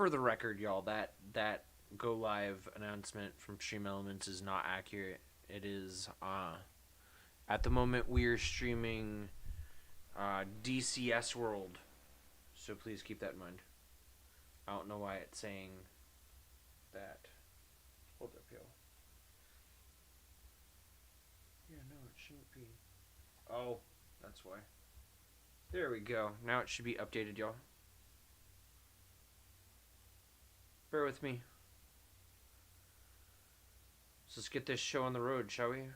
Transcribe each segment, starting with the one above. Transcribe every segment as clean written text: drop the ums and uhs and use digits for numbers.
for the record, y'all, that go live announcement from Stream Elements is not accurate. It is at the moment we are streaming DCS World, so please keep that in mind. I don't know why it's saying that. Hold up, yo. Yeah, no, it shouldn't be. Oh, that's why. There we go. Now it should be updated, y'all. Bear with me. So let's get this show on the road, shall we?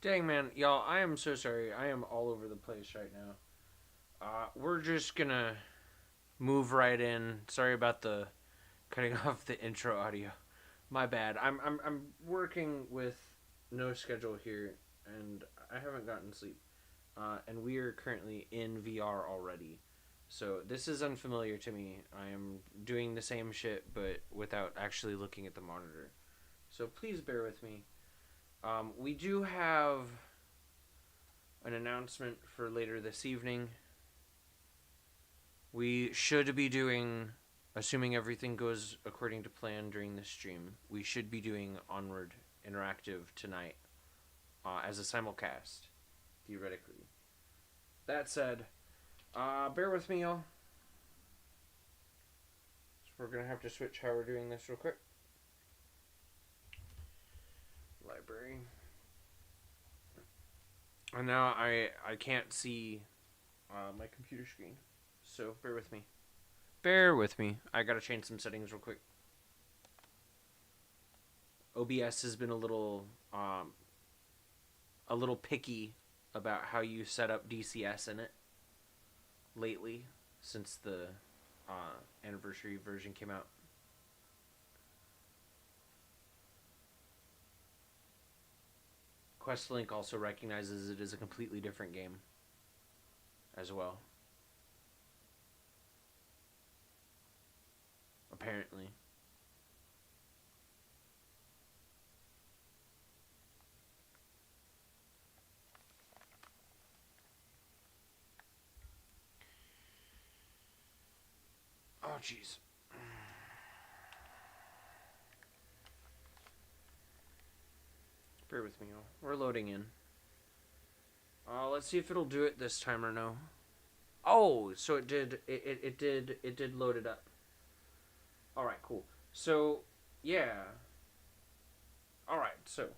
Dang, man. Y'all, I am so sorry. I am all over the place right now. We're just gonna move right in. Sorry about the cutting off the intro audio. My bad. I'm working with no schedule here, and I haven't gotten sleep. And we are currently in VR already. So this is unfamiliar to me. I am doing the same shit, but without actually looking at the monitor. So please bear with me. We do have an announcement for later this evening. We should be doing, assuming everything goes according to plan during the stream, we should be doing Onward Interactive tonight as a simulcast, theoretically. That said, bear with me, y'all. So we're going to have to switch how we're doing this real quick. Library. And now I can't see my computer screen, so bear with me. Bear with me. I gotta change some settings real quick. OBS has been a little picky about how you set up DCS in it lately, since the anniversary version came out. Questlink also recognizes it as a completely different game as well. Apparently. Oh, jeez. Bear with me, y'all. We're loading in. Let's see if it'll do it this time or no. Oh, so it did. It did load it up. All right, cool. So, yeah. All right, so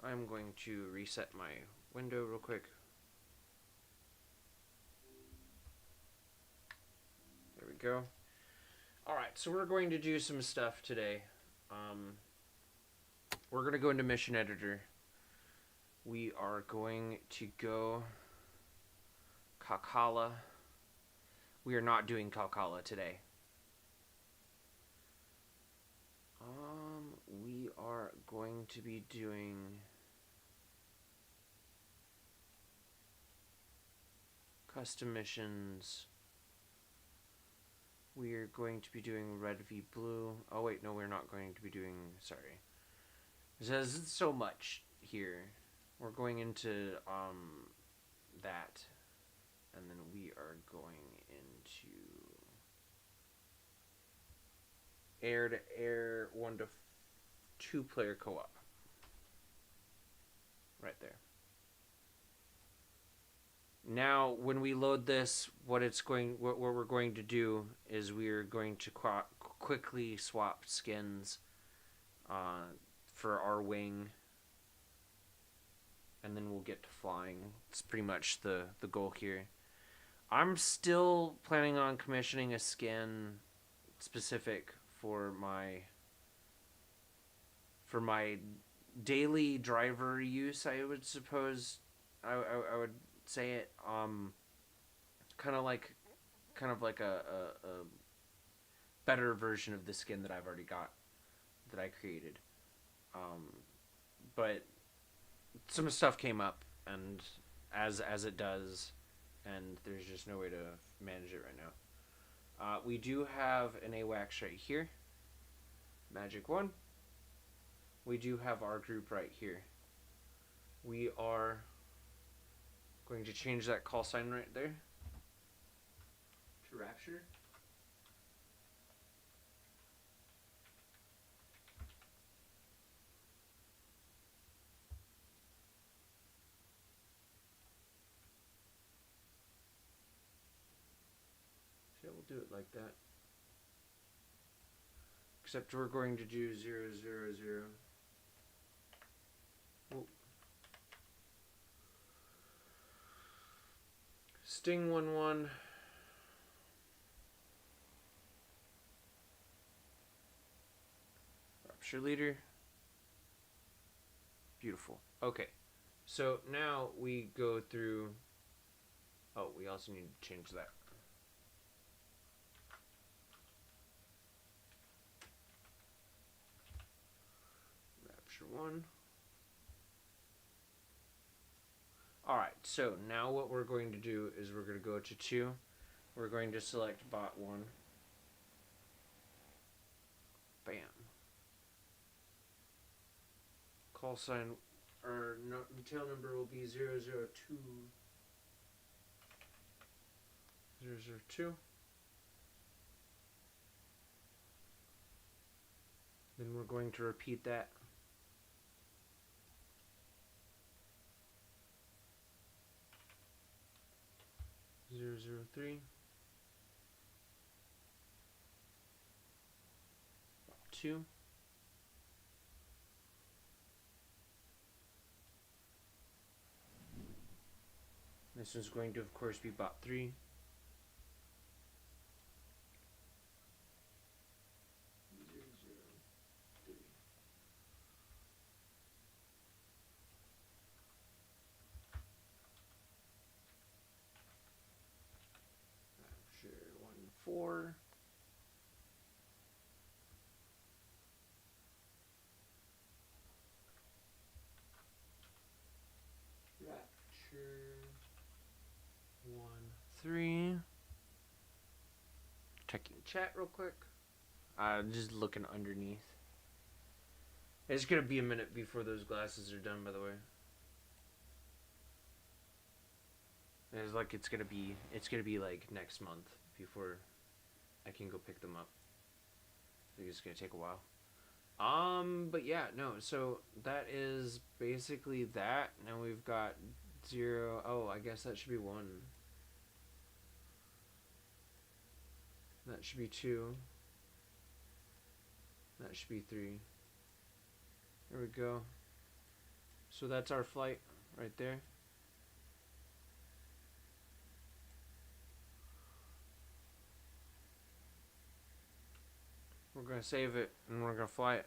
I'm going to reset my window real quick. There we go. All right, so we're going to do some stuff today. We're going to go into Mission Editor. We are going to go Kakala. We are not doing Kakala today. We are going to be doing custom missions. We are going to be doing red v blue. Oh wait, no, we're not going to be doing, sorry. There's so much here. We're going into that, and then we are going into air to air 1 to 2 player co-op. Right there. Now, when we load this, what we're going to do is we are going to quickly swap skins for our wing, and then we'll get to flying. It's pretty much the goal here. I'm still planning on commissioning a skin specific for my daily driver use. I would suppose I would say it kind of like a better version of the skin that I've already got that I created. But some stuff came up, and as it does, and there's just no way to manage it right now. We do have an AWACS right here, Magic 1. We do have our group right here. We are going to change that call sign right there to Rapture. So we'll do it like that. Except we're going to do 0, 0, 0. Whoa. Sting 1, 1. Rapture leader. Beautiful. Okay. So now we go through. Oh, we also need to change that. Rapture 1. Alright, so now what we're going to do is we're going to go to 2. We're going to select bot 1. Bam. Call sign, or no, the tail number will be 002. 002. Then we're going to repeat that. Zero, 003. 2. This one's going to, of course, be bot 3. 003. Rapture 1, 4. Rapture 1, 3. Checking chat real quick. Just looking underneath. It's gonna be a minute before those glasses are done, by the way. It's like it's gonna be like next month before I can go pick them up. I think it's gonna take a while. But yeah, no, so that is basically that. Now we've got 0. Oh, I guess that should be 1. That should be 2. That should be 3. There we go. So that's our flight right there. We're going to save it and we're going to fly it.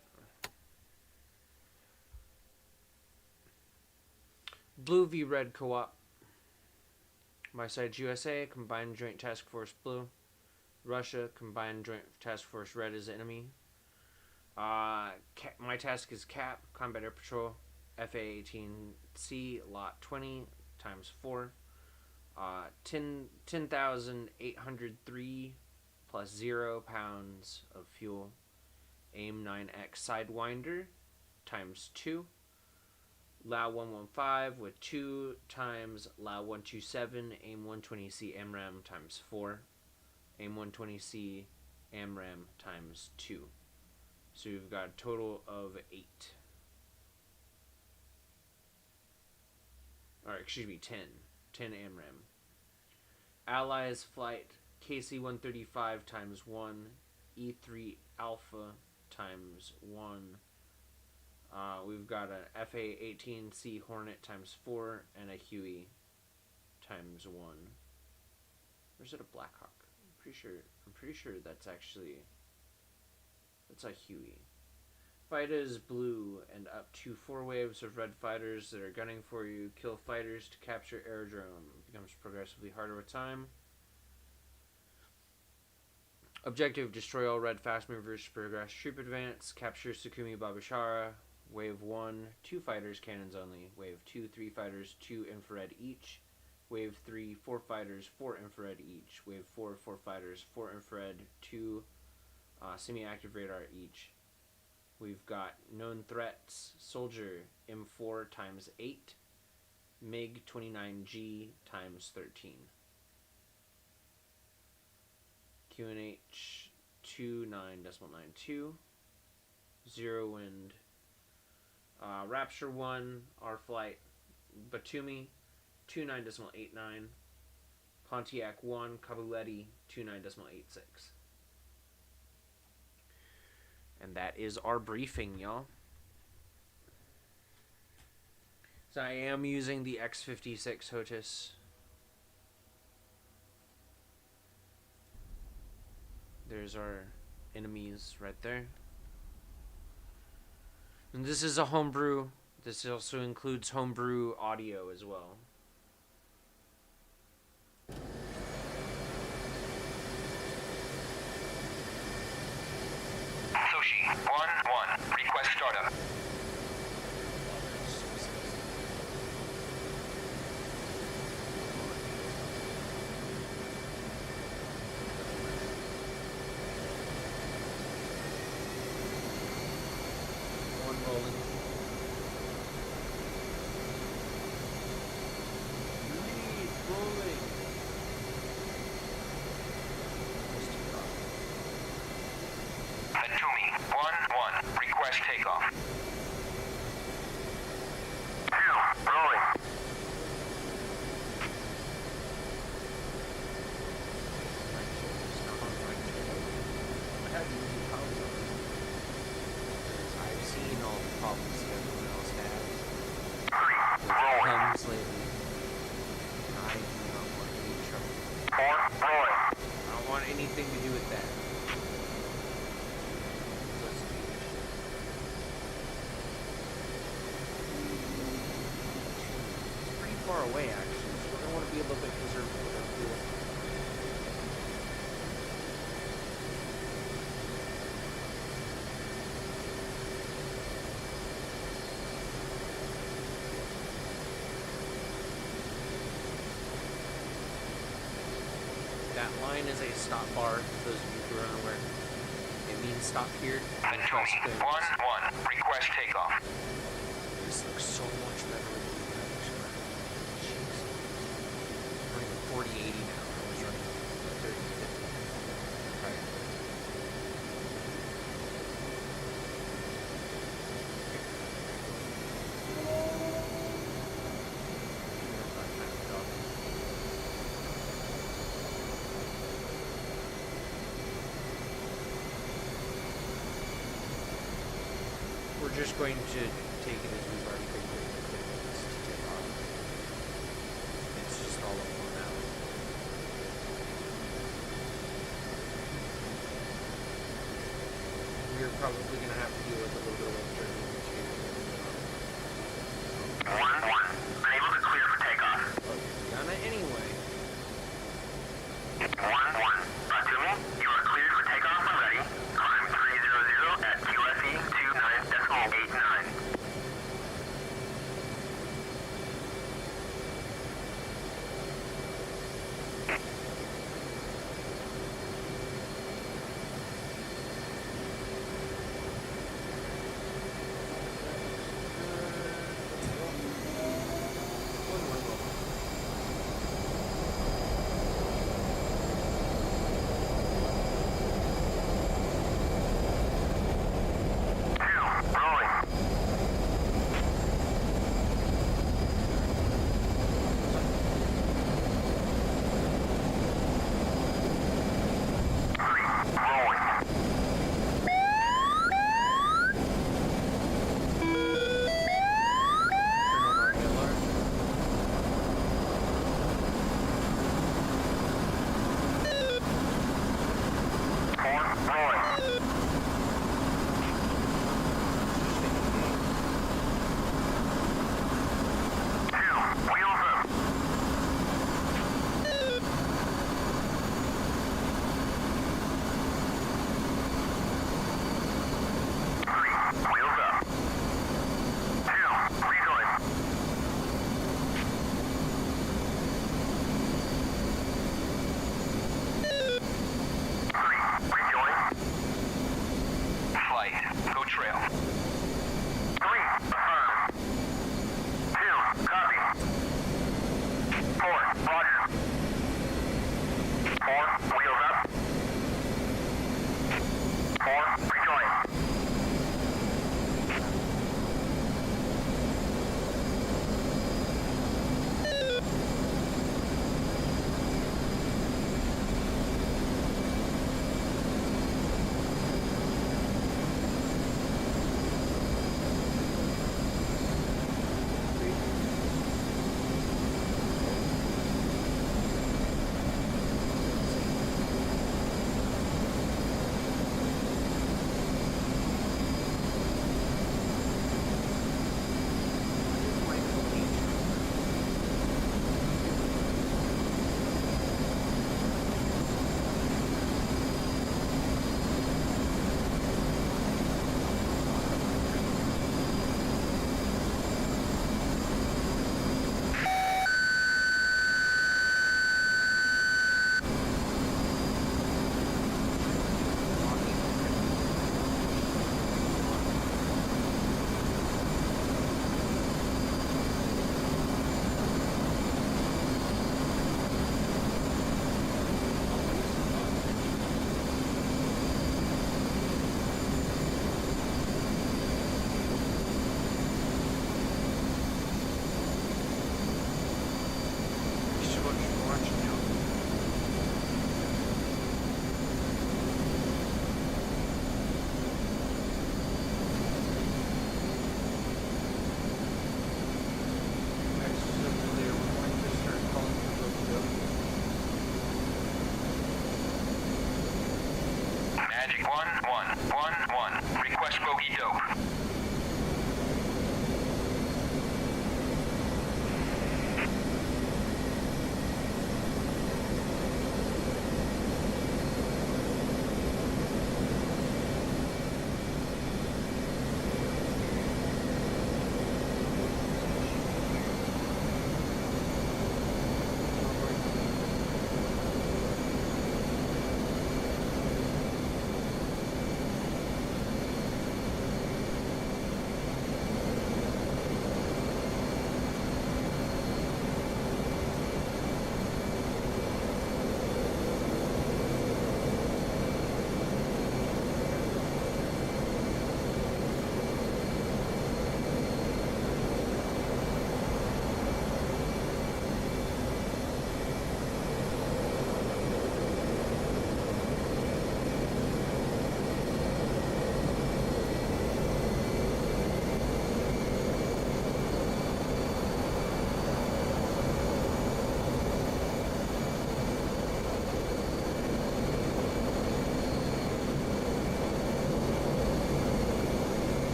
Blue v Red Co-op. My side's USA, Combined Joint Task Force Blue. Russia, Combined Joint Task Force Red is enemy. My task is CAP, Combat Air Patrol, FA-18C, Lot 20, times 4. 10,803 plus 0 pounds of fuel. AIM 9X Sidewinder, times 2. LAU 115 with 2 times LAU 127, AIM 120C AMRAM times 4. AIM 120C AMRAM times 2. So you've got a total of 8. Or excuse me, 10. 10 AMRAM. Allies flight KC-135 times 1. E3 Alpha times 1. We've got an FA-18C Hornet times 4 and a Huey times 1. Or is it a Blackhawk? I'm pretty sure that's a Huey. Fighters blue and up to 4 waves of red fighters that are gunning for you. Kill fighters to capture aerodrome. It becomes progressively harder with time. Objective, destroy all red fast movers to progress troop advance. Capture Sukumi Babashara. Wave 1, 2 fighters, cannons only. Wave 2, 3 fighters, 2 infrared each. Wave 3, 4 fighters, 4 infrared each. Wave 4, 4 fighters, 4 infrared, 2 semi-active radar each. We've got known threats: Soldier M4 times 8, MiG-29G times 13. QNH 29.92, Zero Wind, Rapture 1, R Flight, Batumi 29.89, Pontiac 1, Cabuletti 29.86. And that is our briefing, y'all. So I am using the X56 HOTAS. There's our enemies right there. And this is a homebrew. This also includes homebrew audio as well. Sushi 1-1. Request startup. One rolling. 3 rolling. Batumi 1-1. Request takeoff. 2 rolling. I've seen all the problems that everyone else has. 3 rolling. Comes lately. I do not want any trouble. 4 rolling. I don't want anything to do with that. Let's do this shit. It's pretty far away, actually, so I want to be a little bit conservative with our fuel. That line is a stop bar, for those of you who are unaware. It means stop here. And request Batumi clearance. 1-1. Request takeoff. This looks so much better with the graphics. Jeez. I'm running 4080 now. I was running 3050. Right. We're just going to take it as we've already figured it to take off. It's just all up for now. We're probably going to have to deal with a little bit of wind turbine. 1-1. Unable to clear for takeoff. But you're gonna anyway. 1-1. Batumi, you are cleared for takeoff and ready. Climb 300 at QFE 29.89. 1111. Request bogey dope.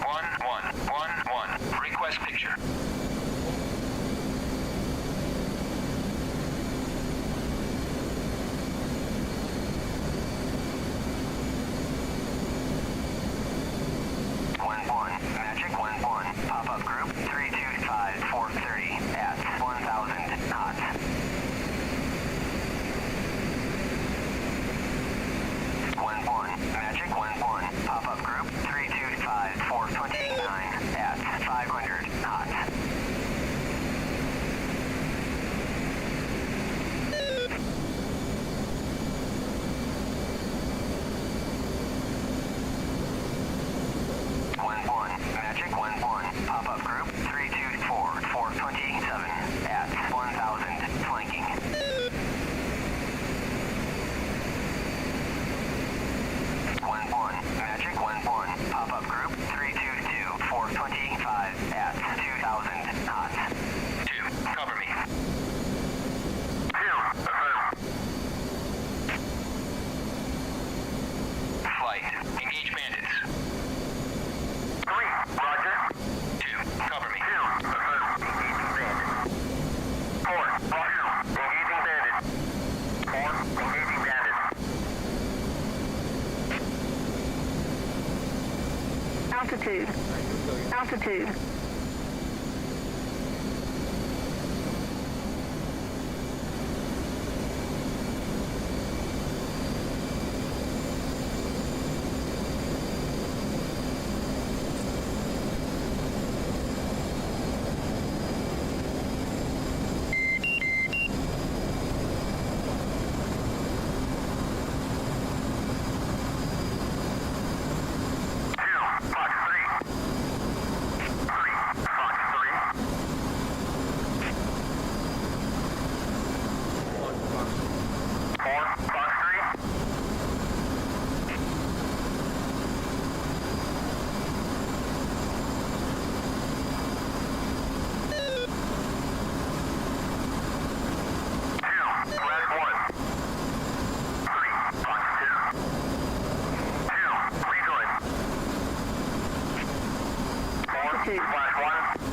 1111. Request picture. Magic 11. Pop-up group 325430 at 1000 knots. 11. Magic 11. Pop-up group 325429 at 500 knots. 11. Magic 11. Pop-up group 324427 at 1000 flanking. 11. Magic 11. Pop-up group 322425 at 2000 knots. 2. Cover me. 2. Affirm. Flight. Engage bandits. 3. Roger. 2. Cover me. 2. Affirm. Engaging bandits. 4. Roger. Engaging bandits. 4. Engaging bandits. Altitude. Altitude.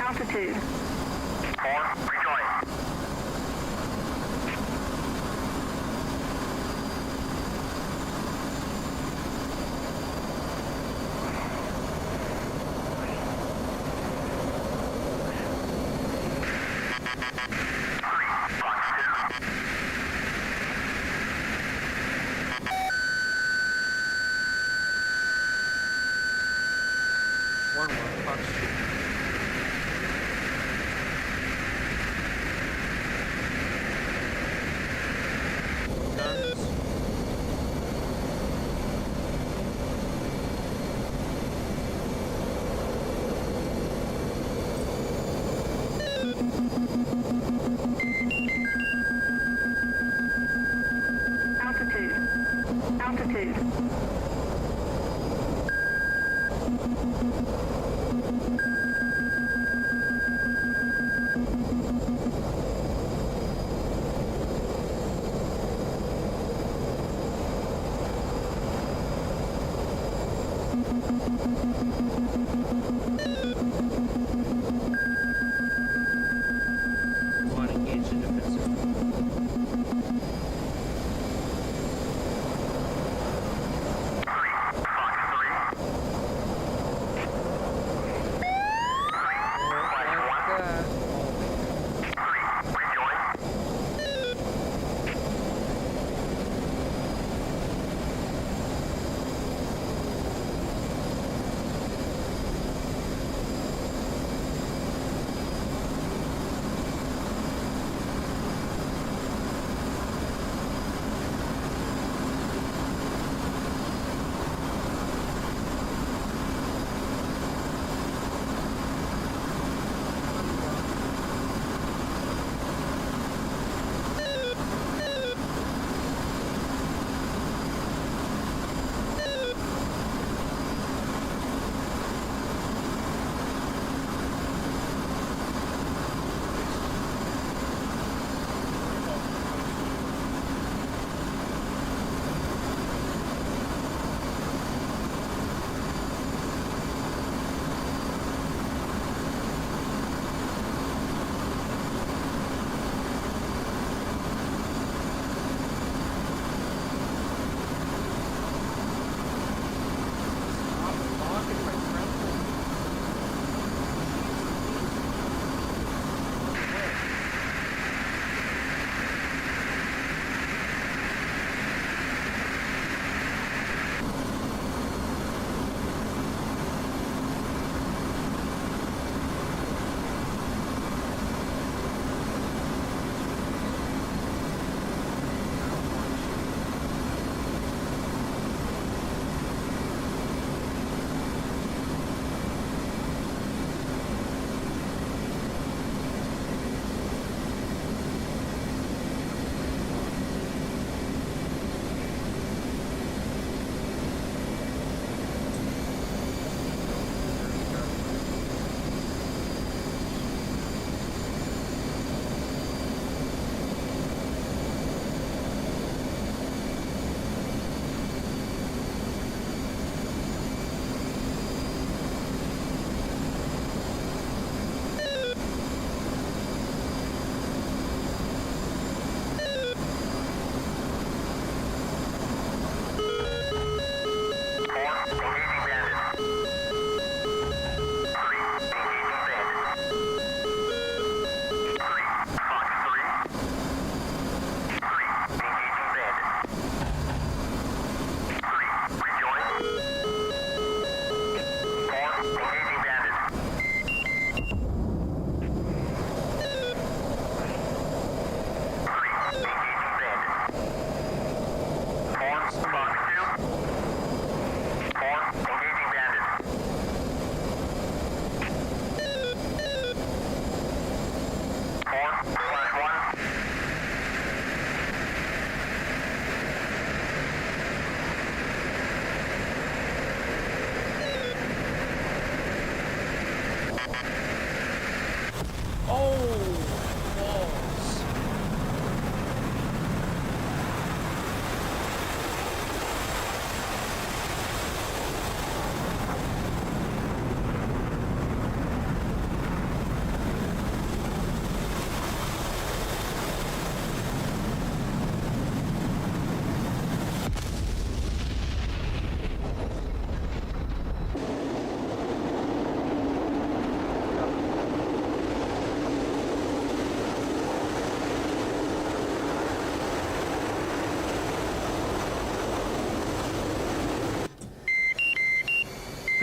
Altitude. 4. Rejoin. Altitude. Want to engage the defensive.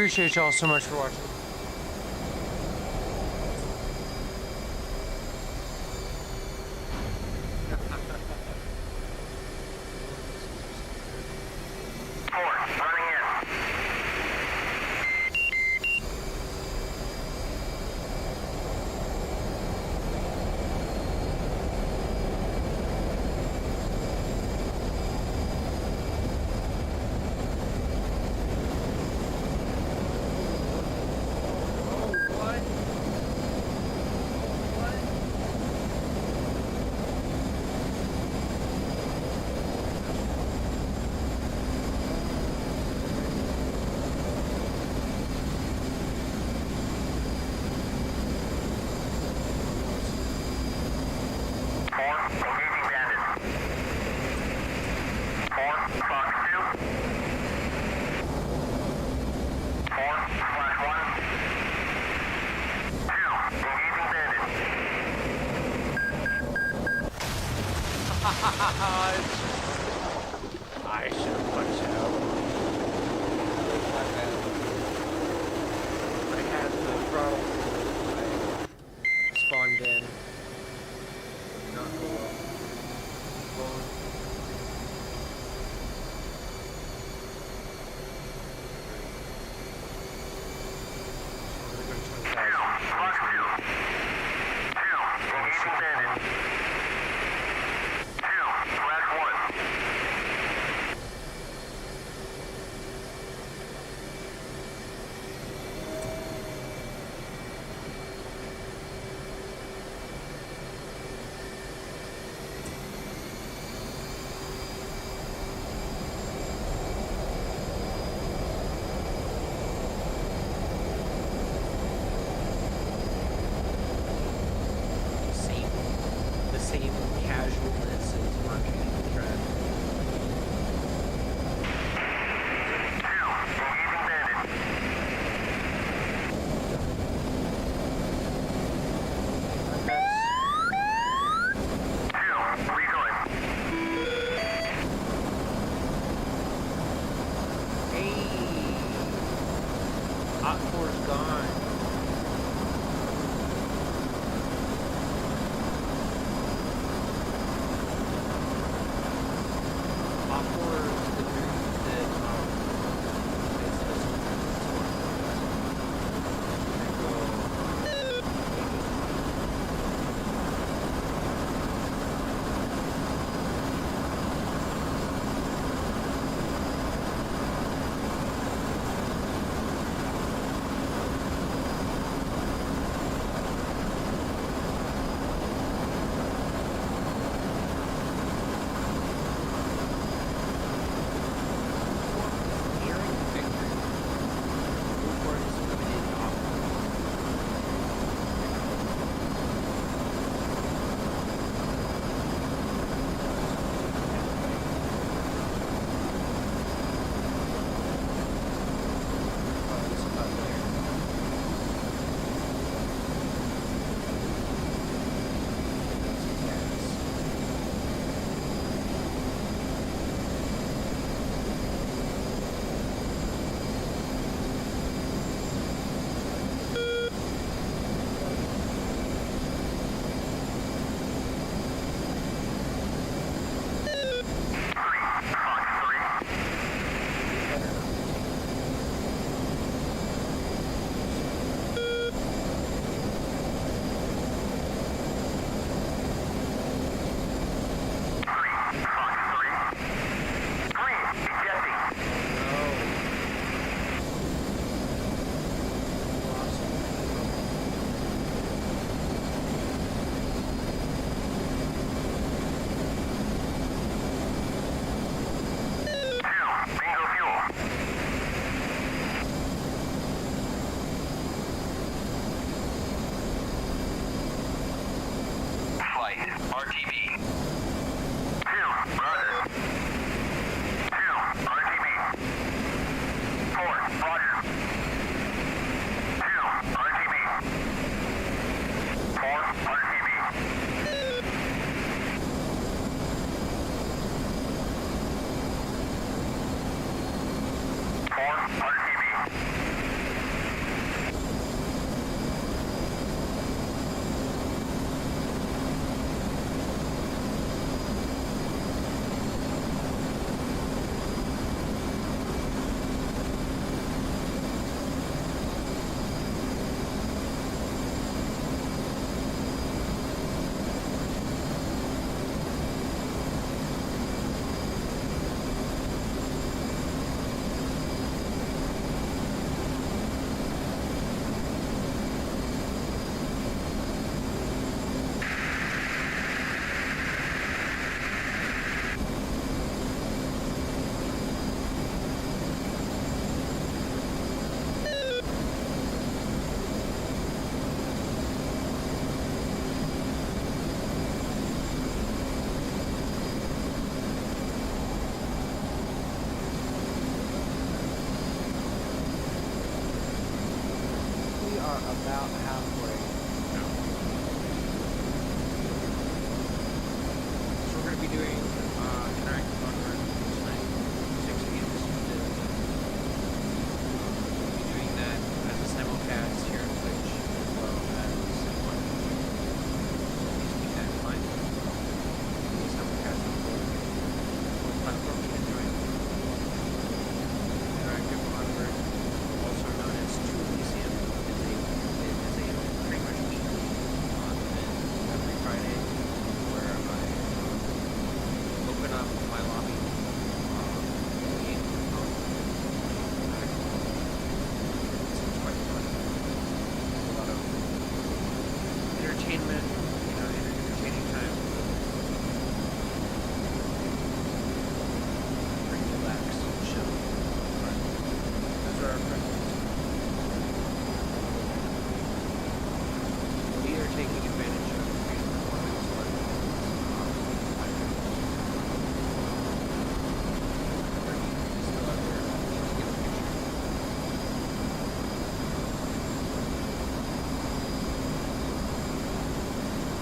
appreciate y'all so much for watching. Running in. Engaging bandit. 4, Fox 2. 4/1. 2, engaging bandit. I should have punched out. I had the throttle. I spawned in. Not go well. Rolling. Fox 2. 2, engaging bandit. 2/1. The same casualness as marching in the track. 2, engaging bandit. 2, recoiling. Hey! Hot 4's gone. Hot 4 is the dude that, is this one. About halfway. So we're going to be doing interactive Onward tonight, 6 p.m. Pacific. We'll be doing that as a simulcast here on Twitch, as well as on YouTube. Please keep that in mind. The simulcast on both platforms you can join. Interactive Onward, also known as 2ECM, is a pretty much weekly event every Friday where I open up my lobby game it's quite fun. A lot of entertainment, entertaining time. Pretty relaxed and chill. But those are our friends. We are taking advantage of great performance, but still out there. Need to get a picture.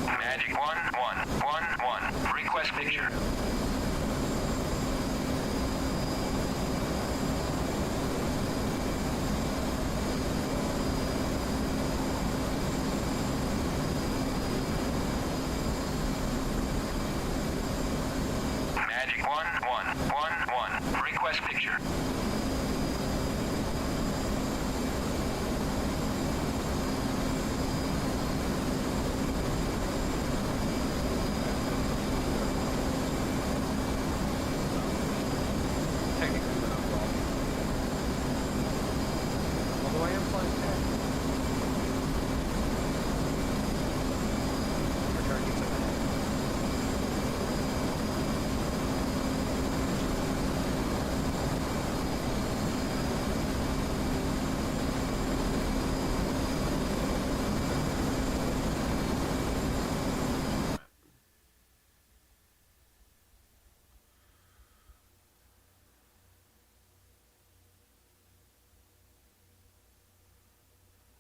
Magic 1111. Request picture. Magic 1111. Request picture. Technically, we're not wrong. Although I am flying back. Our target's up ahead.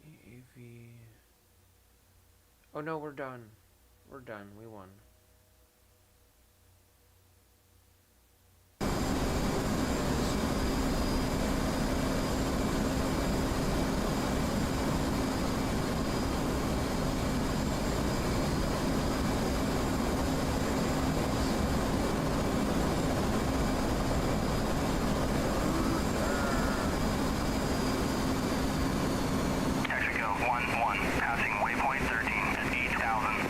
EAV. Oh no, we're done. We're done. We won. Taxi go 11. Passing waypoint 13 at 8,000.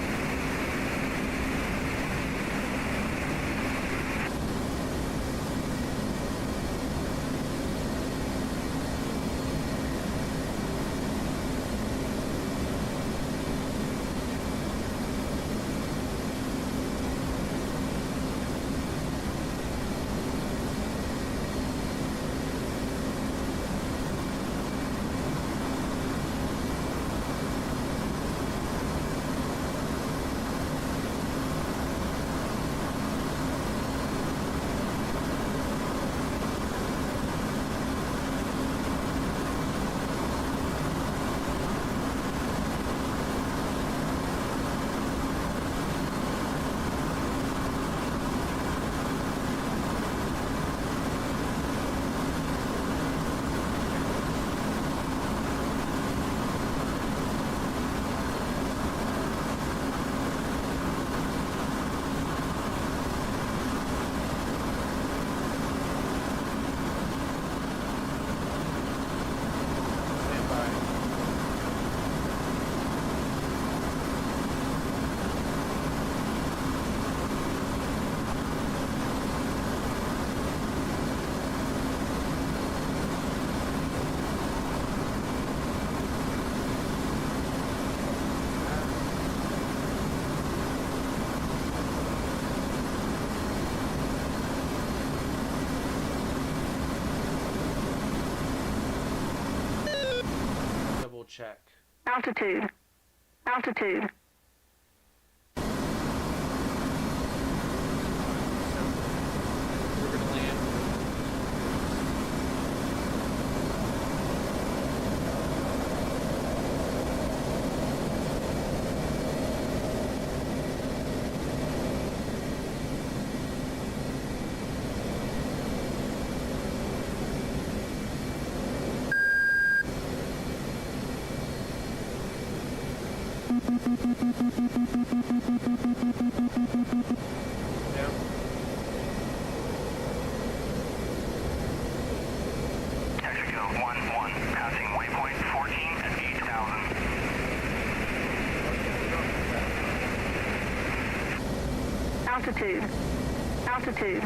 Stand by. Double check. Altitude. Altitude. We're gonna land. Altitude. Altitude.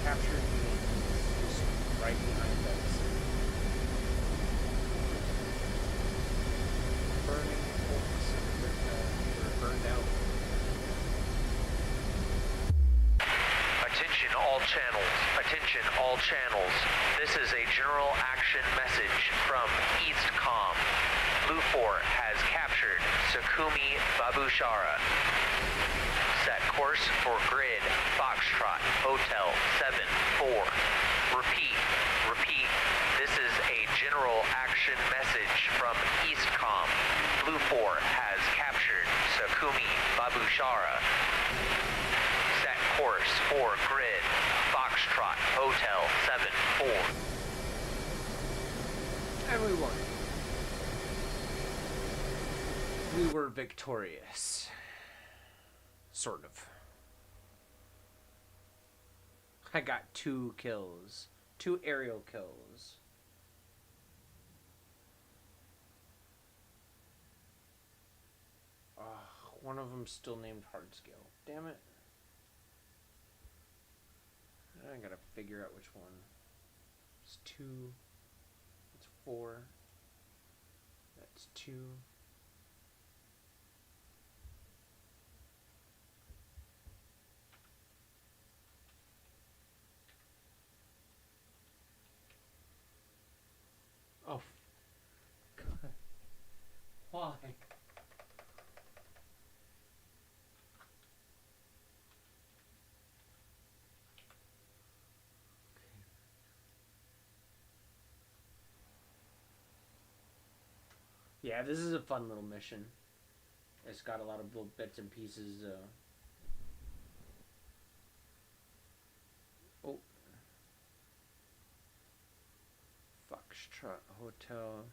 Captured is right behind us. Burning folks were burned out. Attention all channels. Attention all channels. This is a general action message from EastCom. Blue 4 has captured Sakumi Babushara. Set course for grid Foxtrot Hotel 74. Repeat. This is a general action message from EastCom. Blue 4 has captured Sakumi Babushara. Set course for grid Foxtrot Hotel 74. And we won. We were victorious. Sort of. I got 2 kills. 2 aerial kills. One of them still named Hardscale. Damn it. I gotta figure out which one. It's 2. It's 4. That's 2. Oh. God. Why? Yeah, this is a fun little mission. It's got a lot of little bits and pieces. Oh. Foxtrot Hotel.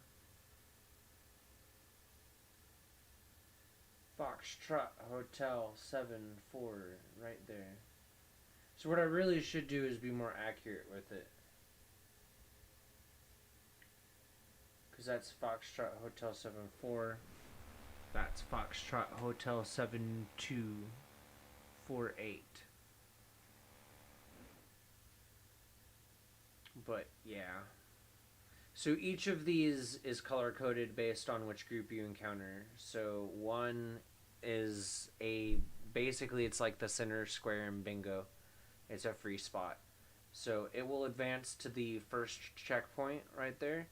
Foxtrot Hotel 7-4, right there. So what I really should do is be more accurate with it. Because that's Foxtrot Hotel 7-4. That's Foxtrot Hotel 7248. But yeah. So each of these is color coded based on which group you encounter. So one is basically it's like the center square in bingo. It's a free spot. So it will advance to the first checkpoint right there.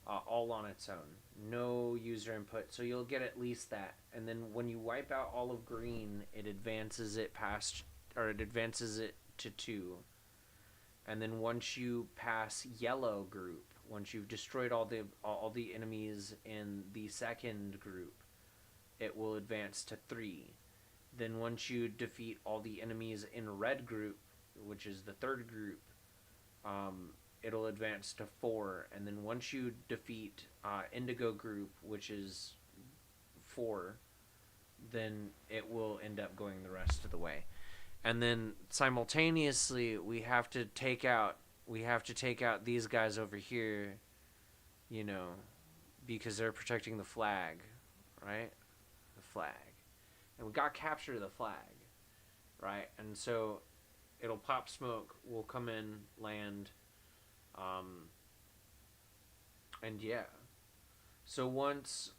All on its own. No user input. So you'll get at least that. And then when you wipe out all of green, it advances it to 2. And then once you pass yellow group, once you've destroyed all the enemies in the second group, it will advance to 3. Then once you defeat all the enemies in red group, which is the third group, it'll advance to 4. And then once you defeat indigo group, which is 4, then it will end up going the rest of the way. And then simultaneously we have to take out these guys over here, you know, because they're protecting the flag, right? The flag. And we got to capture the flag, right? And so it'll pop smoke, we'll come in, land, and yeah. So once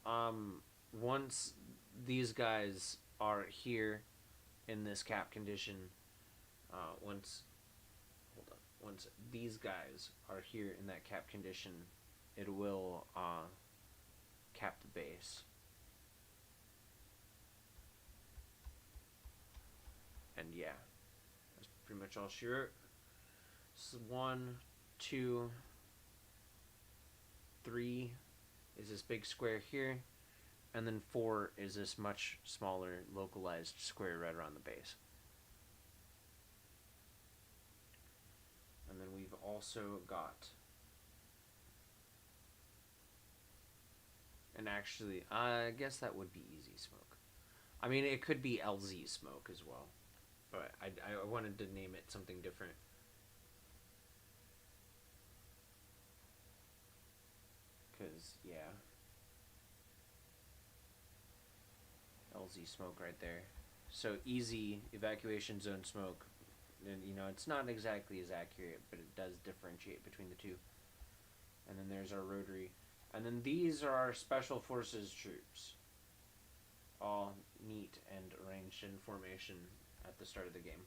these guys are here in this cap condition, once these guys are here in that cap condition, it will cap the base. And yeah, that's pretty much all she wrote. So 1, 2, 3 is this big square here, and then 4 is this much smaller localized square right around the base. And then we've also got, and actually, I guess that would be easy smoke. I mean, it could be LZ smoke as well, but I wanted to name it something different. Because, yeah. LZ smoke right there. So easy evacuation zone smoke. And, you know, it's not exactly as accurate, but it does differentiate between the two. And then there's our rotary. And then these are our special forces troops. All neat and arranged in formation at the start of the game.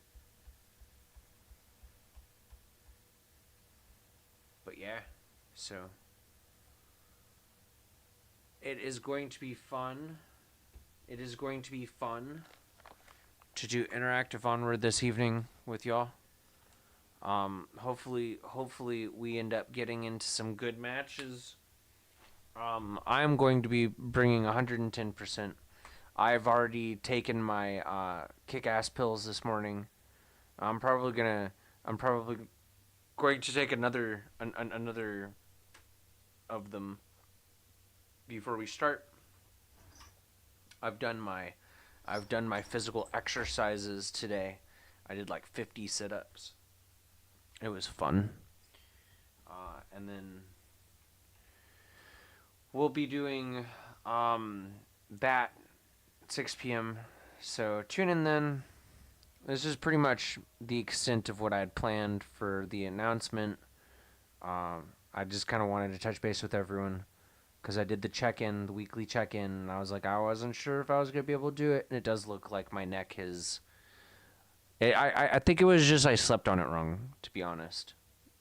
But yeah, so it is going to be fun. It is going to be fun to do interactive Onward this evening with y'all. Hopefully we end up getting into some good matches. I'm going to be bringing 110%. I've already taken my kick-ass pills this morning. I'm probably going to take another of them before we start. I've done my physical exercises today. I did like 50 sit-ups. It was fun. And then we'll be doing that 6 p.m. So tune in then. This is pretty much the extent of what I had planned for the announcement. I just kind of wanted to touch base with everyone because I did the weekly check-in, and I was like, I wasn't sure if I was going to be able to do it, and it does look like my neck is... I think it was just I slept on it wrong, to be honest.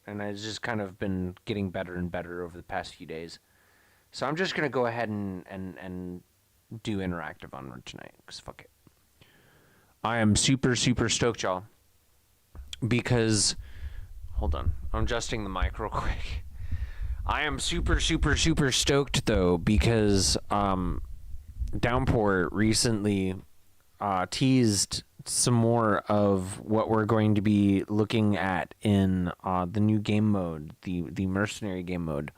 And I've just kind of been getting better and better over the past few days. So I'm just going to go ahead and do interactive Onward tonight, because fuck it. I am super, super stoked, y'all. Because... Hold on. I'm adjusting the mic real quick. I am super, super, super stoked, though, because Downpour recently teased some more of what we're going to be looking at in the new game mode, the mercenary game mode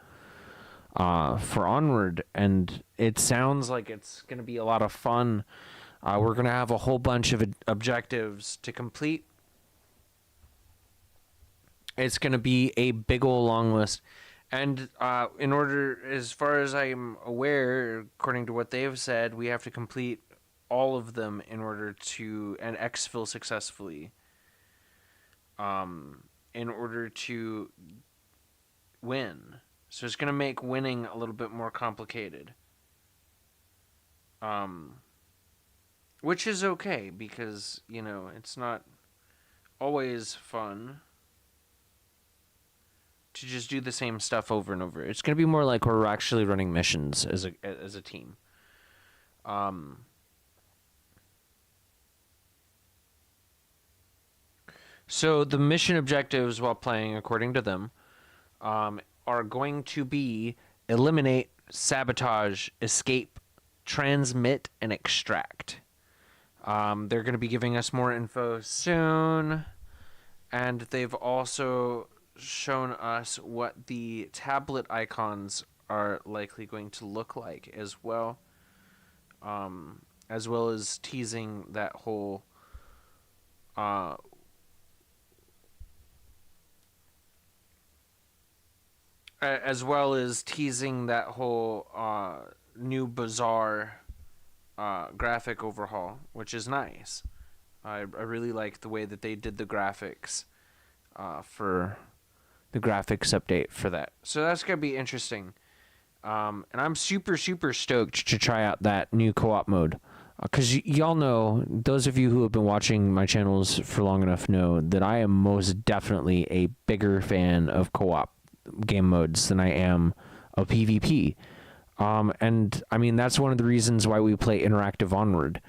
for Onward. And it sounds like it's going to be a lot of fun. We're going to have a whole bunch of objectives to complete. It's going to be a big ol' long list. And in order, as far as I'm aware, according to what they've said, we have to complete all of them in order to, and exfil successfully, in order to win. So it's going to make winning a little bit more complicated. Which is okay, because, you know, it's not always fun to just do the same stuff over and over. It's going to be more like we're actually running missions as a team. So the mission objectives while playing, according to them, are going to be eliminate, sabotage, escape, transmit, and extract. They're going to be giving us more info soon, and they've also shown us what the tablet icons are likely going to look like as well as teasing that whole new bizarre graphic overhaul, which is nice. I really like the way that they did the graphics for the graphics update for that. So that's going to be interesting. And I'm super, super stoked to try out that new co-op mode. Because y'all know, those of you who have been watching my channels for long enough know that I am most definitely a bigger fan of co-op game modes than I am of PvP. And I mean, that's one of the reasons why we play interactive Onward.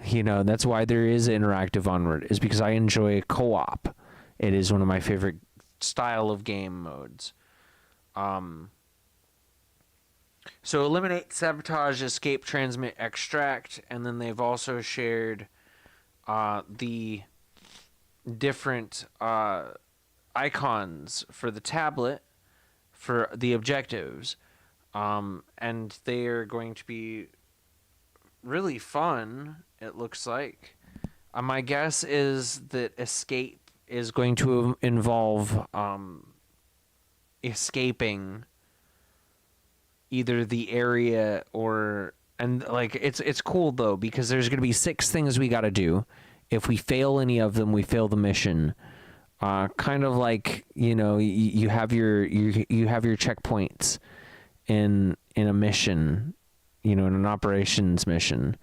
You know, that's why there is interactive Onward, is because I enjoy co-op. It is one of my favorite style of game modes. So eliminate, sabotage, escape, transmit, extract, and then they've also shared the different icons for the tablet for the objectives. And they are going to be really fun, it looks like. My guess is that escape is going to involve escaping either the area or... And, like, it's cool, though, because there's going to be 6 things we got to do. If we fail any of them, we fail the mission. Kind of like, you know, you have your checkpoints in a mission, you know, in an operations mission,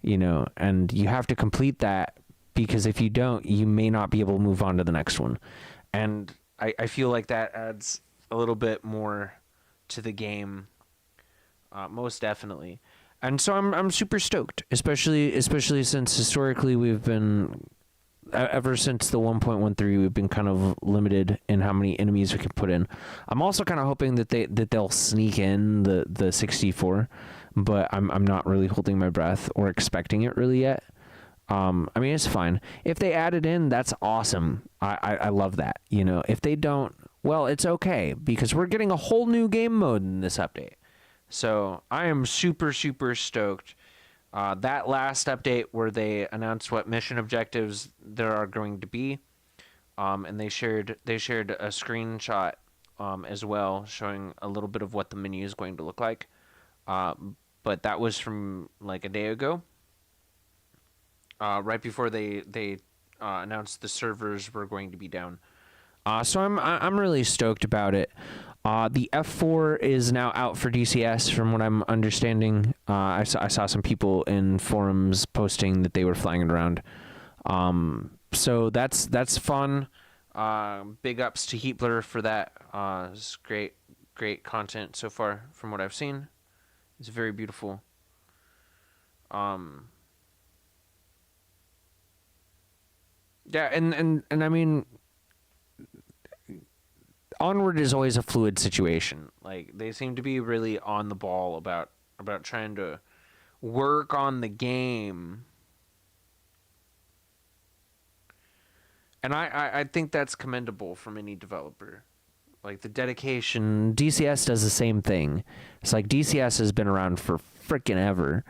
you know, and you have to complete that, because if you don't, you may not be able to move on to the next one. And I feel like that adds a little bit more to the game, most definitely. And so I'm super stoked, especially since historically we've been, ever since the 1.13, we've been kind of limited in how many enemies we can put in. I'm also kind of hoping that they'll sneak in the 64, but I'm not really holding my breath or expecting it really yet. I mean, it's fine. If they add it in, that's awesome. I love that. You know, if they don't, well, it's okay, because we're getting a whole new game mode in this update. So I am super, super stoked. That last update where they announced what mission objectives there are going to be, and they shared a screenshot as well, showing a little bit of what the menu is going to look like. But that was from like a day ago, right before they announced the servers were going to be down. So I'm really stoked about it. The F4 is now out for DCS, from what I'm understanding. I saw some people in forums posting that they were flying it around. So that's fun. Big ups to Heatblur for that. It's great content so far from what I've seen. It's very beautiful. Yeah, and I mean, Onward is always a fluid situation. Like, they seem to be really on the ball about trying to work on the game. And I think that's commendable from any developer. Like, the dedication. DCS does the same thing. It's like DCS has been around for frickin' ever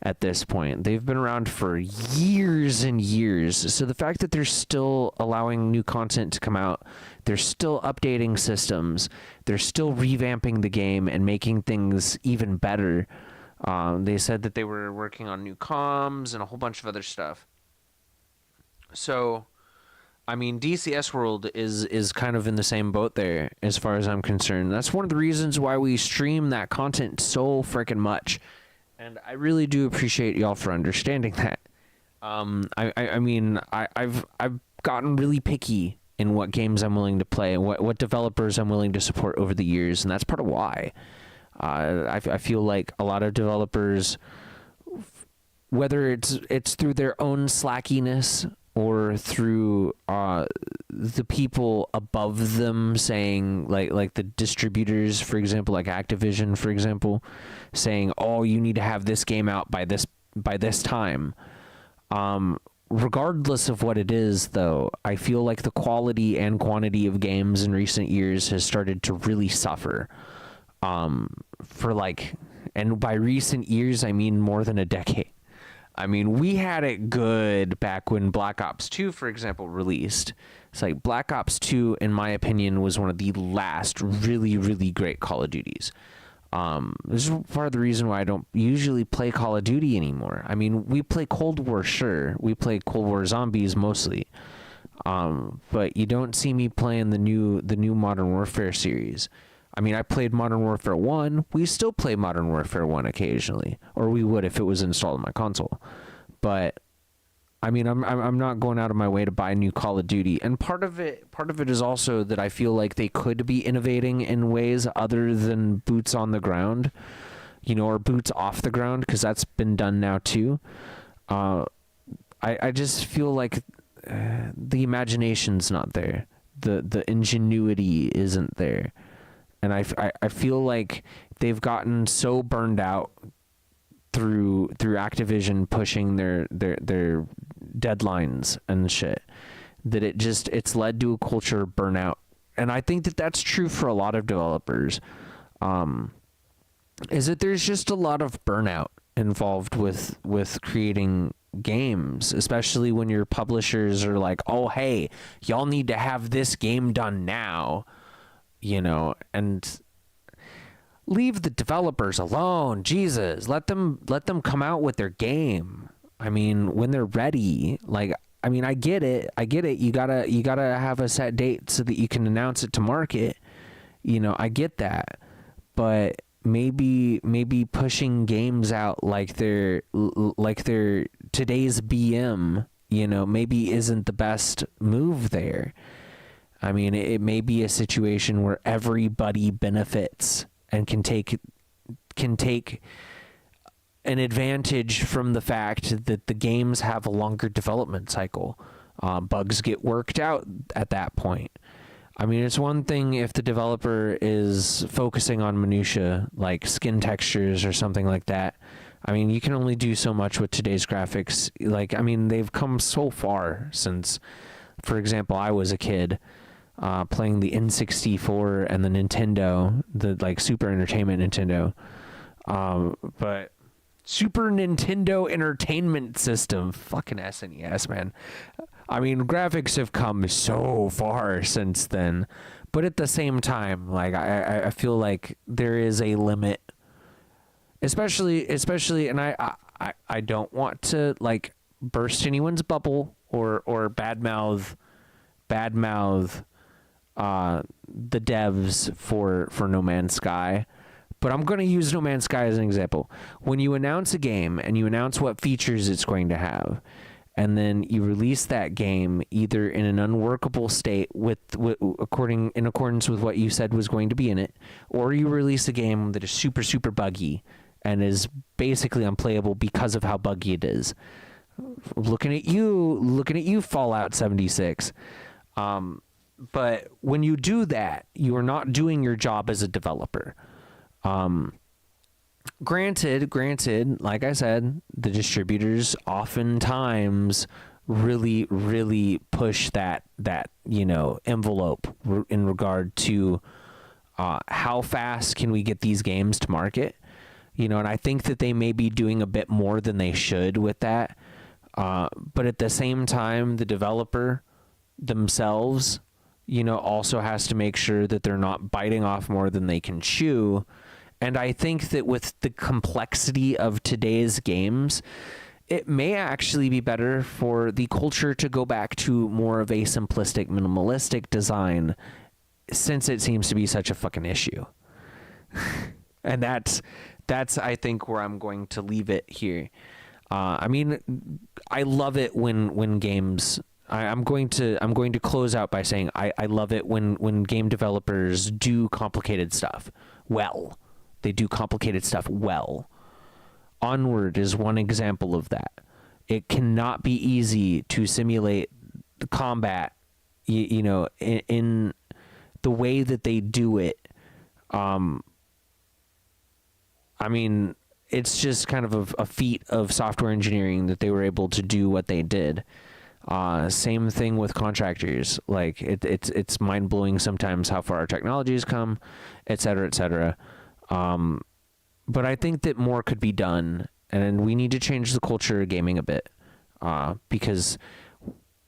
at this point. They've been around for years and years. So the fact that they're still allowing new content to come out, they're still updating systems, they're still revamping the game and making things even better. They said that they were working on new comms and a whole bunch of other stuff. So, I mean, DCS World is kind of in the same boat there, as far as I'm concerned. That's one of the reasons why we stream that content so freaking much. And I really do appreciate y'all for understanding that. I mean, I've gotten really picky in what games I'm willing to play and what developers I'm willing to support over the years, and that's part of why. I feel like a lot of developers, whether it's through their own slackiness or through the people above them saying, like the distributors, for example, like Activision, for example, saying, oh, you need to have this game out by this time. Regardless of what it is, though, I feel like the quality and quantity of games in recent years has started to really suffer. And by recent years, I mean more than a decade. I mean, we had it good back when Black Ops 2, for example, released. It's like Black Ops 2, in my opinion, was one of the last really, really great Call of Duties. This is part of the reason why I don't usually play Call of Duty anymore. I mean, we play Cold War, sure. We play Cold War Zombies mostly. But you don't see me playing the new Modern Warfare series. I mean, I played Modern Warfare 1. We still play Modern Warfare 1 occasionally, or we would if it was installed on my console. But I mean, I'm not going out of my way to buy new Call of Duty, and part of it is also that I feel like they could be innovating in ways other than boots on the ground, or boots off the ground, because that's been done now too. I just feel like the imagination's not there, the ingenuity isn't there. And I feel like they've gotten so burned out through Activision pushing their deadlines and shit that it's led to a culture of burnout. And I think that that's true for a lot of developers. Is that there's just a lot of burnout involved with creating games, especially when your publishers are like, oh, hey, y'all need to have this game done now. And leave the developers alone. Jesus, let them come out with their game. I mean, when they're ready. Like, I mean, I get it. You gotta have a set date so that you can announce it to market. I get that, but maybe pushing games out like they're today's BM. Maybe isn't the best move there. I mean, it may be a situation where everybody benefits and can take an advantage from the fact that the games have a longer development cycle. Bugs get worked out at that point. I mean, it's one thing if the developer is focusing on minutia, like skin textures or something like that. I mean, you can only do so much with today's graphics. Like, I mean, they've come so far since, for example, I was a kid. Playing the N64 and the Nintendo, the like Super Entertainment Nintendo, but Super Nintendo Entertainment System, fucking SNES, man. I mean, graphics have come so far since then, but at the same time, like I feel like there is a limit, especially, and I don't want to like burst anyone's bubble or badmouth the devs for No Man's Sky, but I'm going to use No Man's Sky as an example. When you announce a game and you announce what features it's going to have, and then you release that game either in an unworkable state in accordance with what you said was going to be in it, or you release a game that is super, super buggy and is basically unplayable because of how buggy it is. Looking at you, Fallout 76. But when you do that, you are not doing your job as a developer. Granted, like I said, the distributors oftentimes really, really push that envelope in regard to how fast can we get these games to market. And I think that they may be doing a bit more than they should with that. But at the same time, the developer themselves also has to make sure that they're not biting off more than they can chew. And I think that with the complexity of today's games, it may actually be better for the culture to go back to more of a simplistic, minimalistic design, since it seems to be such a fucking issue. And that's I think where I'm going to leave it here. I mean, I love it when games. I'm going to close out by saying I love it when game developers do complicated stuff well. They do complicated stuff well. Onward is one example of that. It cannot be easy to simulate the combat, in the way that they do it. It's just kind of a feat of software engineering that they were able to do what they did. Same thing with contractors. Like it's mind blowing sometimes how far our technology has come, et cetera, et cetera. But I think that more could be done, and we need to change the culture of gaming a bit, because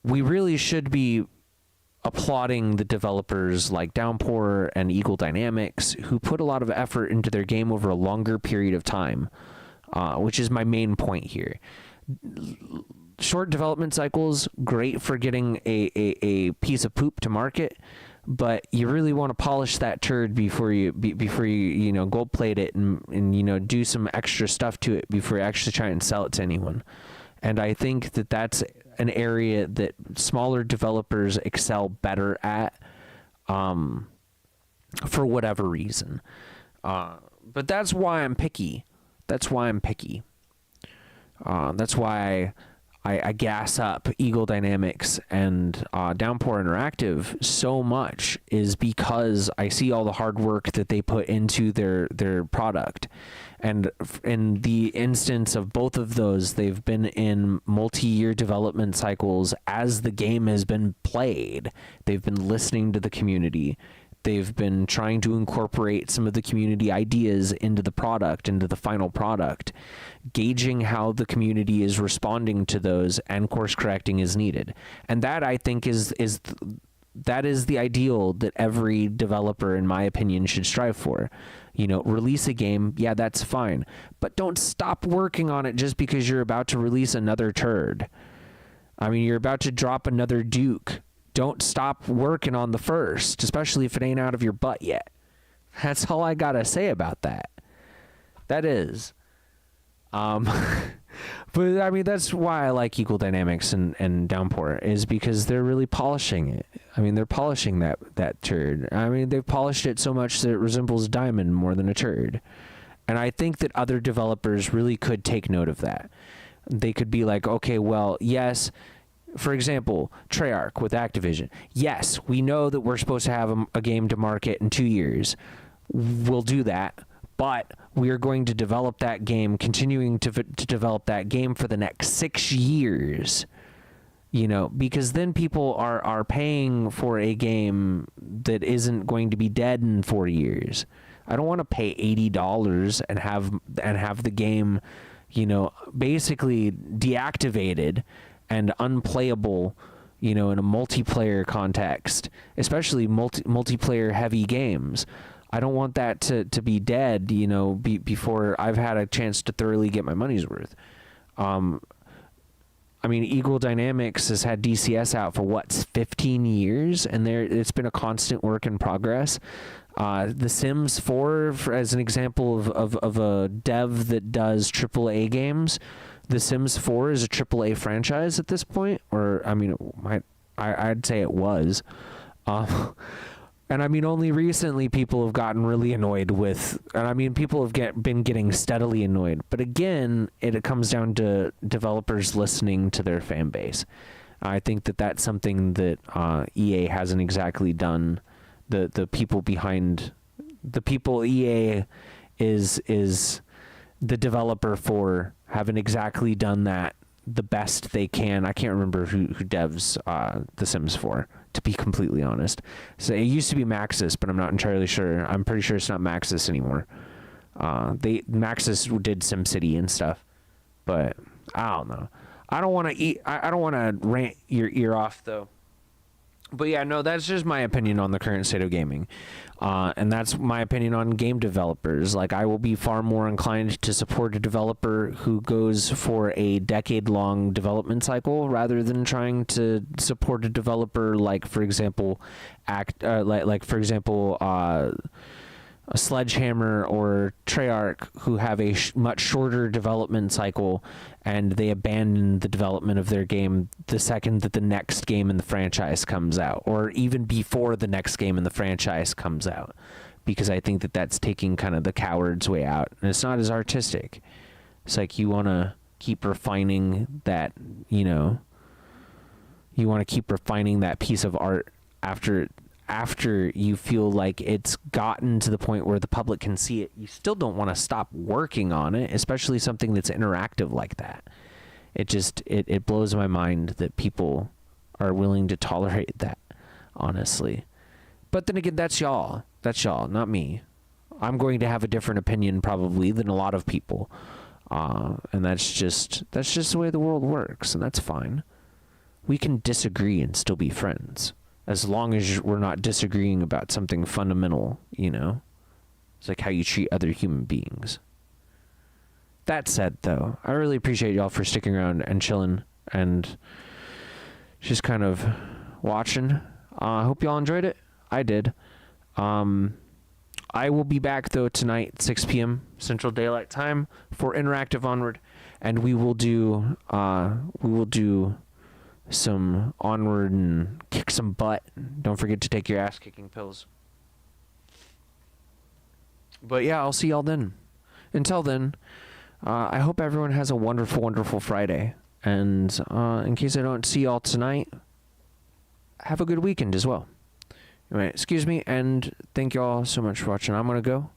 we really should be applauding the developers like Downpour and Eagle Dynamics, who put a lot of effort into their game over a longer period of time, which is my main point here. Short development cycles, great for getting a piece of poop to market, but you really want to polish that turd before you gold plate it and do some extra stuff to it before you actually try and sell it to anyone. And I think that that's an area that smaller developers excel better at, for whatever reason. But that's why I'm picky. That's why I gas up Eagle Dynamics and Downpour Interactive so much, is because I see all the hard work that they put into their product. And in the instance of both of those, they've been in multi-year development cycles as the game has been played. They've been listening to the community. They've been trying to incorporate some of the community ideas into the product, into the final product, gauging how the community is responding to those, and course correcting is needed. And that, I think, is the ideal that every developer, in my opinion, should strive for. Release a game, yeah, that's fine, but don't stop working on it just because you're about to release another turd. You're about to drop another Duke. Don't stop working on the first, especially if it ain't out of your butt yet. That's all I gotta say about that. That is. But that's why I like Eagle Dynamics and Downpour, is because they're really polishing it. They're polishing that turd. They've polished it so much that it resembles diamond more than a turd. And I think that other developers really could take note of that. They could be like, okay, well, yes. For example, Treyarch with Activision. Yes, we know that we're supposed to have a game to market in 2 years. We'll do that. But we are going to develop that game, continuing to develop that game for the next 6 years. Because then people are paying for a game that isn't going to be dead in 4 years. I don't want to pay $80 and have the game, basically deactivated and unplayable, in a multiplayer context, especially multiplayer heavy games. I don't want that to be dead, before I've had a chance to thoroughly get my money's worth. Eagle Dynamics has had DCS out for 15 years, and it's been a constant work in progress. The Sims 4, as an example of a dev that does AAA games, The Sims 4 is a AAA franchise at this point, or I'd say it was. And only recently people have gotten really annoyed with, and people have been getting steadily annoyed. But again, it comes down to developers listening to their fan base. I think that that's something that EA hasn't exactly done. The people behind, the people EA is the developer for, haven't exactly done that the best they can. I can't remember who devs The Sims 4, to be completely honest. So it used to be Maxis, but I'm not entirely sure. I'm pretty sure it's not Maxis anymore. Maxis did SimCity and stuff, but I don't know. I don't want to rant your ear off though. But yeah, no, that's just my opinion on the current state of gaming. And that's my opinion on game developers. Like, I will be far more inclined to support a developer who goes for a decade-long development cycle rather than trying to support a developer like, for example, a Sledgehammer or Treyarch, who have a much shorter development cycle, and they abandon the development of their game the second that the next game in the franchise comes out, or even before the next game in the franchise comes out, because I think that that's taking kind of the coward's way out, and it's not as artistic. It's like, you want to keep refining that, you know, you want to keep refining that piece of art after you feel like it's gotten to the point where the public can see it. You still don't want to stop working on it, especially something that's interactive like that. It blows my mind that people are willing to tolerate that, honestly. But then again, that's y'all, not me. I'm going to have a different opinion probably than a lot of people, and that's just the way the world works, and that's fine. We can disagree and still be friends, as long as we're not disagreeing about something fundamental, you know? It's like how you treat other human beings. That said, though, I really appreciate y'all for sticking around and chilling and just kind of watching. I hope y'all enjoyed it. I did. I will be back, though, tonight, 6 p.m. Central Daylight Time for Interactive Onward, and we will do some Onward and kick some butt. Don't forget to take your ass-kicking pills. But yeah, I'll see y'all then. Until then, I hope everyone has a wonderful, wonderful Friday. And in case I don't see y'all tonight, have a good weekend as well. Anyway, excuse me, and thank y'all so much for watching. I'm going to go.